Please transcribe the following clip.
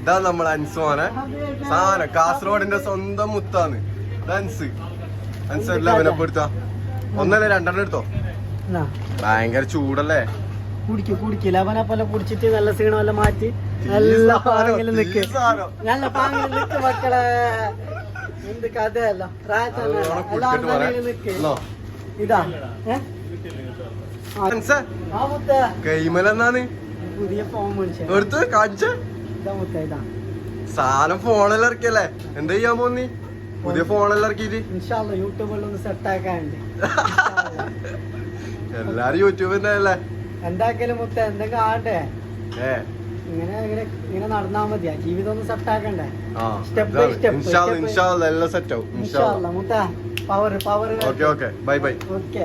ഇതാ നമ്മളെ അൻസോനെ സാധനം കാസർഗോഡിന്റെ സ്വന്തം മുത്താണ് അൻസ്. അൻസ് ലെവനപ്പ് എടുത്താ ഒന്നല്ലേ രണ്ടെണ്ണം എടുത്തോ? ഭയങ്കര ചൂടല്ലേ? കുടിക്കില്ല അവനെ പോലെ കുടിച്ചിട്ട് നല്ല സീണമെല്ലാം മാറ്റി നല്ല പാങ്ങിൽ നിക്ക്, നല്ല പാങ്ങിൽ നിക്ക് മക്കളെ. എന്ത് കഥയല്ല നിക്ക്. ഇതാ കൈമലെന്നാണ് പുതിയ ഫോൺ മനുഷ്യൻ എടുത്ത് കാണിച്ച ഇതാ മുത്ത. ഇതാ സാധനം ഫോണെല്ലാം ഇറക്കിയല്ലേ? എന്താ ചെയ്യാൻ പോന്നി? പുതിയ ഫോണെല്ലാം ഇറക്കിട്ട് ഇൻഷാല്ലാ യൂട്യൂബിലൊന്ന് സെറ്റ് ആക്കാനുണ്ട്. എല്ലാരും യൂട്യൂബിന്റെ അല്ലേ? എന്താക്കലും മുത്ത എന്തെങ്കിലും ആട്ടെ. ഇങ്ങനെ ഇങ്ങനെ നടന്നാ മതിയാ, ജീവിതം ഒന്ന് സെറ്റ് ആക്കണ്ടേ? സ്റ്റെപ്പ് ബൈ സ്റ്റെപ്പ് എല്ലാം സെറ്റ് ആവും മുത്ത. Power okay bye bye. Okay.